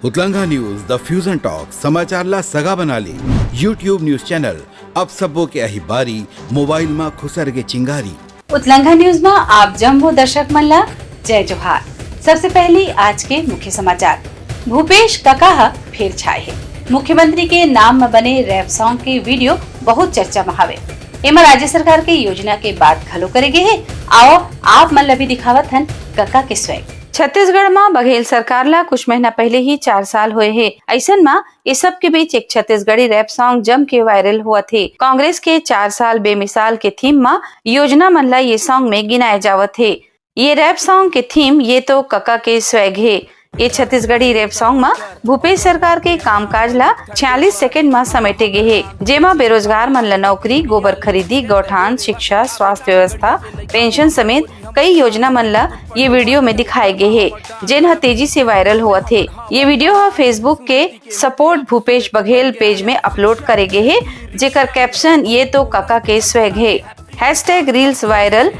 उतलंगा news the fusion talk समाचारला सगा बनाली YouTube news channel अब सबो के अही बारी मोबाइल में खुसरगे चिंगारी। उतलंगा न्यूज में आप जम्मू दर्शक मल्ला जय जोहार। सबसे पहले आज के मुख्य समाचार। भूपेश कका फिर छाए है। मुख्यमंत्री के नाम में बने रैप सॉन्ग के वीडियो बहुत चर्चा में हवे। एमा राज्य सरकार के योजना के बात खलो करेगे है। आओ आप मल्ला भी दिखावत हन कका के स्वैग। छत्तीसगढ़ में बघेल सरकार ला कुछ महीना पहले ही 4 साल हुए है। ऐसन में इस सब के बीच एक छत्तीसगढ़ी रैप सॉन्ग जम के वायरल हुआ थे। कांग्रेस के 4 साल बेमिसाल के थीम में योजना मन ला ये सॉन्ग में गिनाए जावत थे। ये रैप सॉन्ग के थीम ये तो कका के स्वैग है। ये छत्तीसगढ़ी रैप सॉन्ग में भूपेश सरकार के कामकाज ला 46 सेकंड में समेटे गए है, जेमा बेरोजगार मन ला नौकरी, गोबर खरीदी, गौठान, शिक्षा, स्वास्थ्य व्यवस्था, पेंशन समेत कई योजना मन ला ये वीडियो में दिखाए गए है, जिन तेजी से वायरल हुआ थे। ये वीडियो फेसबुक के सपोर्ट भूपेश बघेल पेज में अपलोड करे गए है, जेकर कैप्शन ये तो कका के स्वैग है। #रील्स वायरल,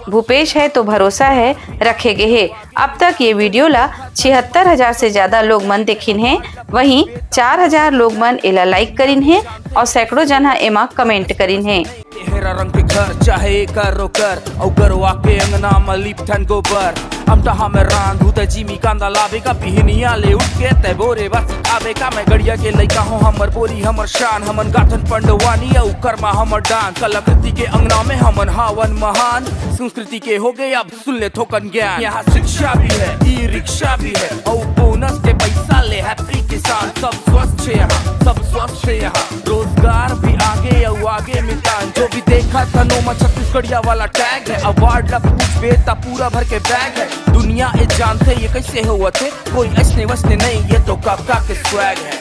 #भूपेश है तो भरोसा है रखे गए है। अब तक ये वीडियो ला 76,000 से ज्यादा लोग मन देखिन है। वहीं 4,000 लोग मन एला लाइक करिन है और सैकड़ों जना एमा कमेंट करिन है। हेरा रंग के घर चाहे करो कर औ गरवा के अंगना में लिपठन गोबर हम तहा में रांधू त जीमी कांदा लावे का पिहनिया ले उठ के ते बोरे बस आवे का मैं गड़िया के लइका हो हमर बोरी हमर शान हमन गाथन पंडवानी औ कर्मा हमर डांस कलाकृति के अंगना में हमन हावन महान संस्कृति के हो गए अब सुन ले थोकन ज्ञान। यहाँ शिक्षा भी है, ई रिक्शा भी है और बोनस के पैसा ले हैप्पी किसान सब स्वस्थ है यहाँ, सब स्वस्थ है यहाँ, रोजगार भी आगे और आगे मितान जो भी देखा तनो में छत्तीसगढ़िया वाला टैग है। अवार्ड ला पूछ बेटा पूरा भर के बैग है। दुनिया ये जानते ये कैसे हुआ थे, कोई ऐसने वैसने नहीं, ये तो काका के स्वैग है,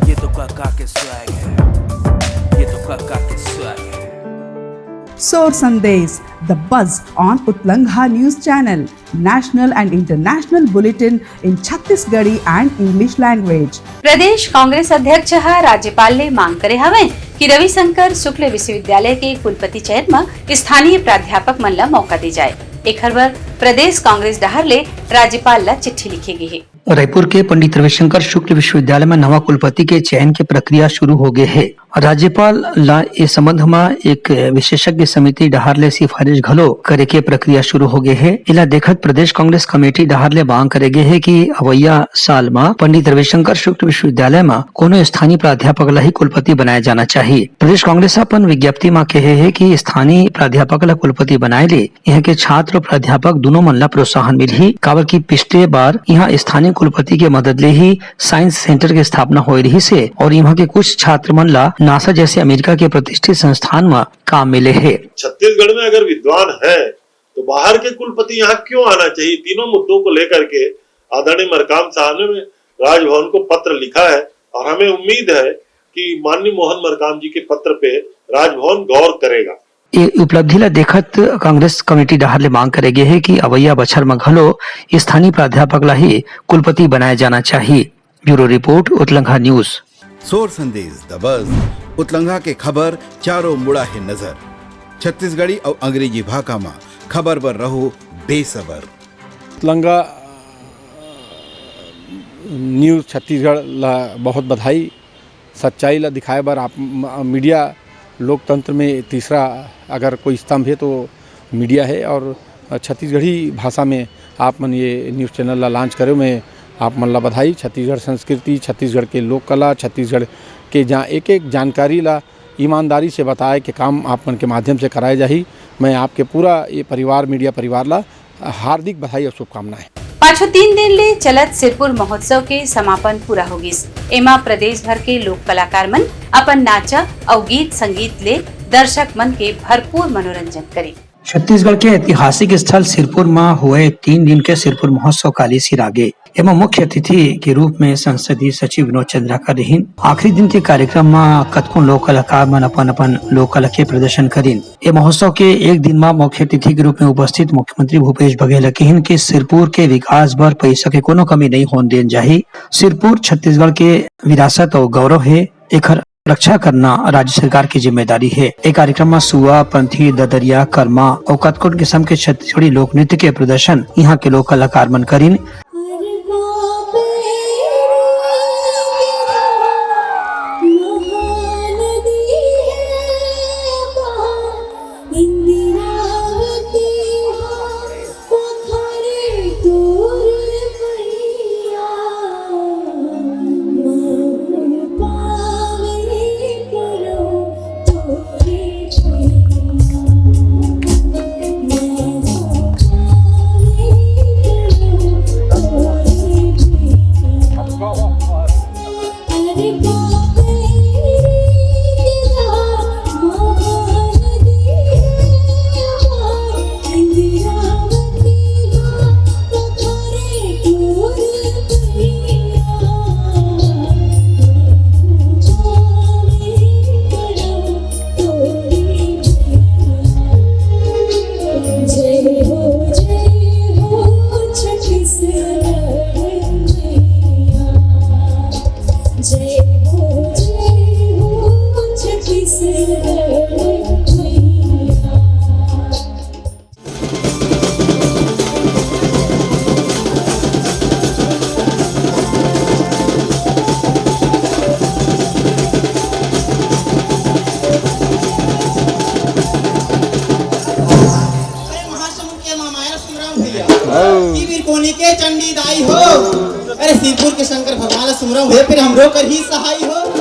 ये तो काका के स्वैग है, ये तो काका के स्वैग है। Soar Sandesh, the buzz on Utlangha News Channel, national and international bulletin in Chhattisgarhi and English language. प्रदेश कांग्रेस अध्यक्ष राज्यपाल ने मांग करे हवे कि रविशंकर शुक्ल विश्वविद्यालय के कुलपति चयन में स्थानीय प्राध्यापक मन ला मौका दी जाए। एक खबर प्रदेश कांग्रेस डहर ले राज्यपाल ला चिट्ठी लिखी गई है। रायपुर के पंडित रविशंकर शुक्ल विश्वविद्यालय में नवा कुलपति के चयन की प्रक्रिया शुरू हो गई है। राज्यपाल ला इस संबंध में एक विशेषज्ञ समिति डहारले सिफारिश घलो करे के प्रक्रिया शुरू हो गई है। इला देखत प्रदेश कांग्रेस कमेटी डहारले मांग करे गए है कि अवैया साल में पंडित रविशंकर शुक्ल विश्वविद्यालय में कोनो स्थानीय प्राध्यापक ला ही कुलपति बनाया जाना चाहिए। प्रदेश कांग्रेस अपन विज्ञप्ति में कहे है कि स्थानीय प्राध्यापक ला कुलपति बनाए ले यहाँ के छात्र प्राध्यापक दोनों मन ला प्रोत्साहन मिली। काबर की पिछले बार यहाँ स्थानीय कुलपति के मदद ले ही साइंस सेंटर की स्थापना हो रही से और यहाँ के कुछ छात्र मन ला नासा जैसे अमेरिका के प्रतिष्ठित संस्थान में काम मिले है। छत्तीसगढ़ में अगर विद्वान है तो बाहर के कुलपति यहाँ क्यों आना चाहिए। तीनों मुद्दों को लेकर के आदरणीय मरकाम साहब ने राजभवन को पत्र लिखा है और हमें उम्मीद है कि माननीय मोहन मरकाम जी के पत्र पे राजभवन गौर करेगा। ये उपलब्धि ला देखत कांग्रेस कमेटी डहार ले मांग करे गए है कि अवैया बछर में घलो स्थानीय प्राध्यापक ला ही कुलपति बनाया जाना चाहिए। ब्यूरो रिपोर्ट उतलंगा news. Soar Sandesh the buzz उतलंगा के खबर चारों मुड़ा है नजर। छत्तीसगढ़ी और अंग्रेजी भाषा में खबर पर रहो बेसबर। उतलंगा न्यूज छत्तीसगढ़ ला बहुत बधाई। सच्चाई ला दिखाए बर आप मीडिया लोकतंत्र में तीसरा अगर कोई स्तंभ है तो मीडिया है और छत्तीसगढ़ी भाषा में आप मन ये न्यूज़ चैनल ला लॉन्च करे में आप मन ला बधाई। छत्तीसगढ़ संस्कृति, छत्तीसगढ़ के लोक कला, छत्तीसगढ़ के जहाँ एक एक जानकारी ला ईमानदारी से बताए के काम आप मन के माध्यम से कराए जाही। मैं आपके पूरा ये परिवार मीडिया परिवार ला हार्दिक बधाई और शुभकामनाएं। पाछो 3 दिन ले चलत सिरपुर महोत्सव के समापन पूरा होगिस। एमा प्रदेश भर के लोक कलाकार मन अपन नाचा और गीत संगीत ले दर्शक मन के भरपूर मनोरंजन करी। छत्तीसगढ़ के ऐतिहासिक स्थल सिरपुर में हुए 3 दिन के सिरपुर महोत्सव काली सिर आगे एवं मुख्य अतिथि के रूप में संसदीय सचिव विनोद चंद्राकर रहीन। आखिरी दिन के कार्यक्रम में कतको लोक कलाकार मन अपन लोक कला के प्रदर्शन करीन। ये महोत्सव के एक दिन में मुख्य अतिथि के रूप में उपस्थित मुख्यमंत्री भूपेश बघेल कहिन कि सिरपुर के विकास बर पैसा के कोनो कमी नहीं होने देन जाही। सिरपुर छत्तीसगढ़ के विरासत और गौरव है, एक रक्षा करना राज्य सरकार की जिम्मेदारी है। एक कार्यक्रम में सुआ, पंथी, ददरिया, कर्मा और कतको किस्म के छत्तीसगढ़ी लोक नृत्य के प्रदर्शन यहाँ के लोक कलाकार मन करीन। सुमरम भैया शिविर कोनी के चंडी दाई हो, अरे शिवपुर के शंकर भगवान सुमरम हुए फिर हम रोकर ही सहाय हो।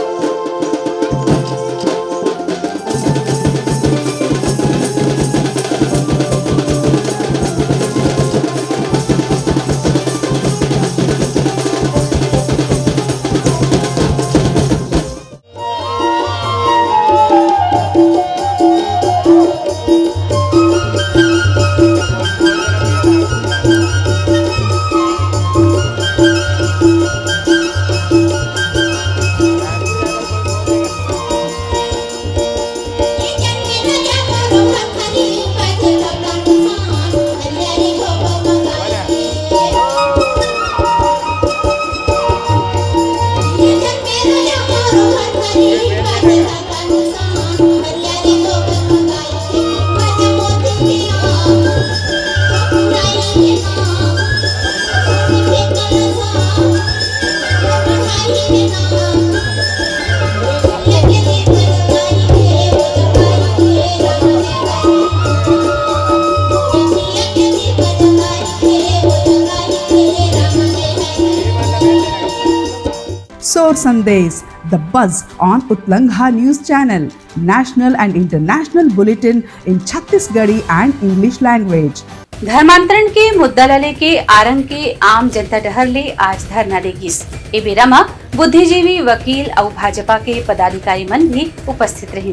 Soar Sandesh, the buzz on Utlangha News Channel, national and international bulletin in Chhattisgarhi and English language. धर्मांतरण के मुद्दा ला लेके आरंग के आम जनता डहर ले आज धरना देगिस। ए बेरा में बुद्धिजीवी, वकील और भाजपा के पदाधिकारी मन भी उपस्थित रही।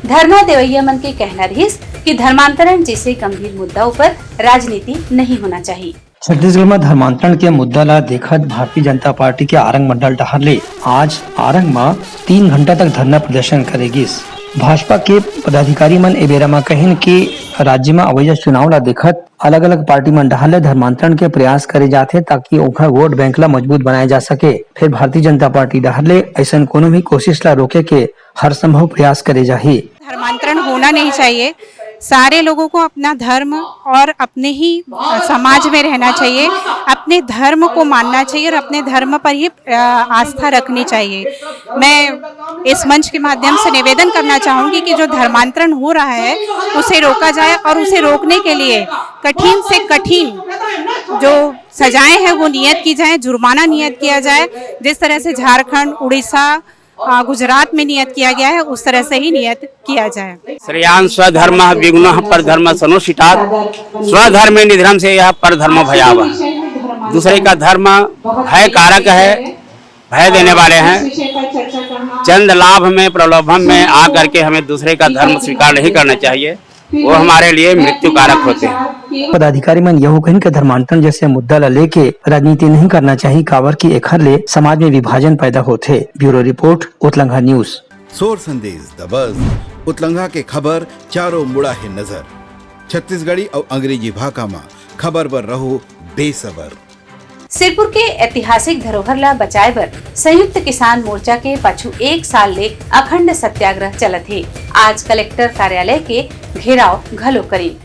धरना देवैया मन के कहना रहिस कि धर्मांतरण जैसे गंभीर मुद्दा पर राजनीति नहीं होना चाहिए। छत्तीसगढ़ में धर्मांतरण के मुद्दा ला देखत भारतीय जनता पार्टी के आरंग मंडल डहर ले आज आरंग में 3 घंटा तक धरना प्रदर्शन करेगी। भाजपा के पदाधिकारी मन ए बेरा में कहिन कि राज्य में अवैध चुनाव ला देखत अलग अलग पार्टी मन डहर ले धर्मांतरण के प्रयास करे जाते ताकि ओखर वोट बैंक ला मजबूत बनाए जा सके। फिर भारतीय जनता पार्टी डहर ले ऐसा कोनो भी कोशिश ला रोके के हर संभव प्रयास करे जाही। धर्मांतरण होना नहीं चाहिए। सारे लोगों को अपना धर्म और अपने ही समाज में रहना चाहिए, अपने धर्म को मानना चाहिए और अपने धर्म पर ही आस्था रखनी चाहिए। मैं इस मंच के माध्यम से निवेदन करना चाहूँगी कि जो धर्मांतरण हो रहा है उसे रोका जाए और उसे रोकने के लिए कठिन से कठिन जो सजाएं हैं वो नियत की जाए, जुर्माना नियत किया जाए। जिस तरह से झारखंड, उड़ीसा, गुजरात में नियत किया गया है उस तरह से ही नियत किया जाए। श्रेयान स्वधर्म विघ्न परधर्म सनुशिष्टात् स्वधर्म निधर्म से यह परधर्म भयावह। दूसरे का धर्म भय कारक है, भय देने वाले हैं। चंद लाभ में, प्रलोभन में आकर के हमें दूसरे का धर्म स्वीकार नहीं करना चाहिए, वो हमारे लिए मृत्यु कारक होते हैं। पदाधिकारी मन यह कहन के धर्मांतरण जैसे मुद्दा ला लेके राजनीति नहीं करना चाहिए, काबर की एखर ले समाज में विभाजन पैदा होते। ब्यूरो रिपोर्ट, उतलंघा न्यूज। सोर संदेश द बज उतलंघा के खबर चारों मुड़ा है नजर। छत्तीसगढ़ी और अंग्रेजी भाषा में खबर बर रहो बेसबर। सिरपुर के ऐतिहासिक धरोहर ला बचाए बर संयुक्त किसान मोर्चा के पाछू 1 साल ले अखंड सत्याग्रह चलत है। आज कलेक्टर कार्यालय के घेराव घलो करी।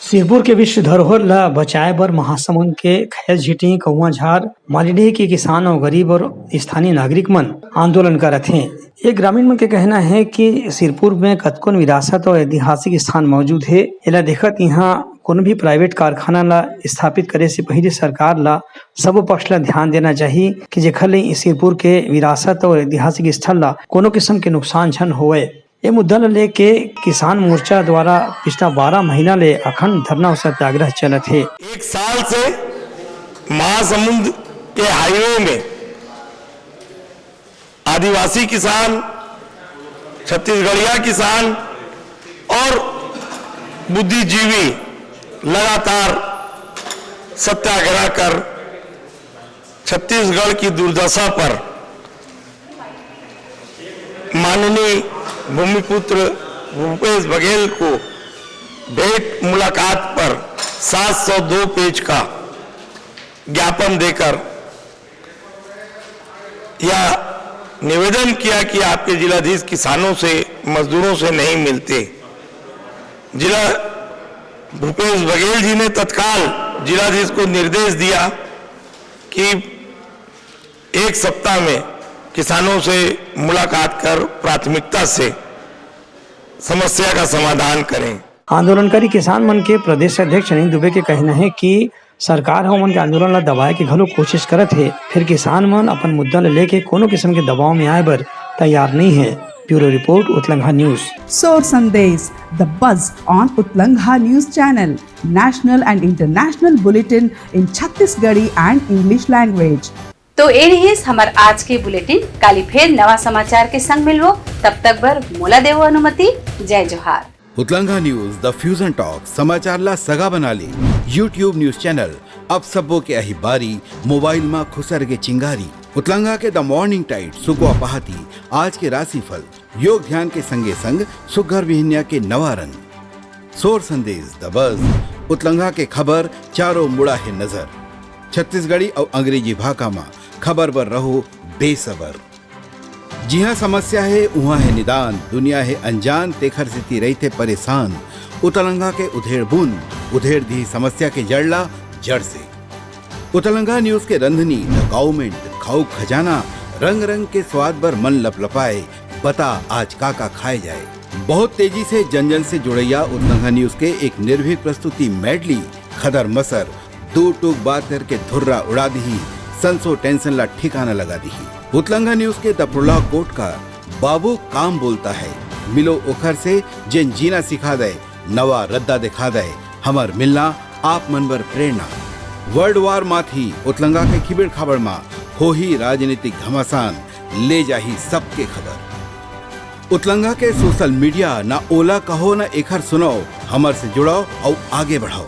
सिरपुर के विश्व धरोहर ला बचाए बर महासमुंद के खैर झीटी, कौआ झार, मालीडीह के किसान और गरीब और स्थानीय नागरिक मन आंदोलन करत हैं। एक ग्रामीण मन के कहना है कि सिरपुर में कतकोन विरासत और ऐतिहासिक स्थान मौजूद है। एला देखत यहाँ कोनो भी प्राइवेट कारखाना ला स्थापित करे से पहले सरकार ला सब पक्ष ला ध्यान देना चाहिए कि जेखर ले सिरपुर के विरासत और ऐतिहासिक स्थल ला कोनो किस्म के नुकसान झन होवे। ये मुद्दा ला लेके किसान मोर्चा द्वारा पिछला 12 महीना ले अखंड धरना और सत्याग्रह चलत है। 1 साल से महासमुंद के हाईवे में आदिवासी किसान, छत्तीसगढ़िया किसान और बुद्धिजीवी लगातार सत्याग्रह कर छत्तीसगढ़ की दुर्दशा पर माननीय भूमिपुत्र भूपेश बघेल को भेंट मुलाकात पर 702 पेज का ज्ञापन देकर यह निवेदन किया कि आपके जिलाधीश किसानों से, मजदूरों से नहीं मिलते। जिला भूपेश बघेल जी ने तत्काल जिलाधीश को निर्देश दिया कि 1 सप्ताह में किसानों से मुलाकात कर प्राथमिकता से समस्या का समाधान करें। आंदोलनकारी किसान मन के प्रदेश अध्यक्ष अनिल दुबे के कहना है कि सरकार हमन के आंदोलन ला दबाए के घलो कोशिश करत है, फिर किसान मन अपन मुद्दा ला लेके कोनो किस्म के दबाव में आए बर तैयार नहीं है। ब्यूरो रिपोर्ट उतलंघा news. Soar Sandesh, the buzz on Utlangha News Channel, national and international bulletin in Chhattisgarhi and English language. तो ये रही हमार आज के बुलेटिन। काली फिर नवा समाचार के संग मिलवो, तब तक बर मोला देवो अनुमति। जय जोहार। उतलंघा न्यूज द फ्यूजन टॉक समाचार ला सगा बना ली। यूट्यूब न्यूज चैनल अब सबो के अही बारी मोबाइल में खुसर के चिंगारी। उतलंघा के द मॉर्निंग टाइट सुगवा पहाती आज के राशिफल योग ध्यान के संगे संग सुघर विहिन्या के नवा रंग। सोर संदेश द बज उतलंघा के खबर चारों मुड़ा है नजर। छत्तीसगढ़ी और अंग्रेजी भाषा में खबर बर रहो बेसबर। जी हाँ, समस्या है वहाँ है निदान, दुनिया है अनजान तेखर स्थिति रही थे परेशान। उतलंघा के उधेड़ बूंद उधेड़ दी समस्या के जड़ला जड़ से। उतलंघा न्यूज के रंधनी द गवर्नमेंट खाऊ खजाना रंग रंग के स्वाद बर मन लपलपाए। बता आज का खाए जाए। बहुत तेजी से जन जन से जुड़ैया उतलंघा न्यूज के एक निर्भीक प्रस्तुति मेडली खदर मसर दो टूक बात करके धुर्रा उड़ा दी, संसो टेंशन ला ठिकाना लगा दी। उतलंघा न्यूज के द प्रोलॉग कोट का बाबू काम बोलता है, मिलो ओखर से जिन जीना सिखा दे, नवा रद्दा दिखा दे, हमार मिलना आप मनबर प्रेरणा। वर्ल्ड वार माथी उतलंघा के खिबड़ खबर मा हो ही राजनीतिक घमासान ले जाही सबके खबर। उतलंघा के सोशल मीडिया ना ओला कहो ना एखर सुनाओ, हमर से जुड़ाओ और आगे बढ़ाओ।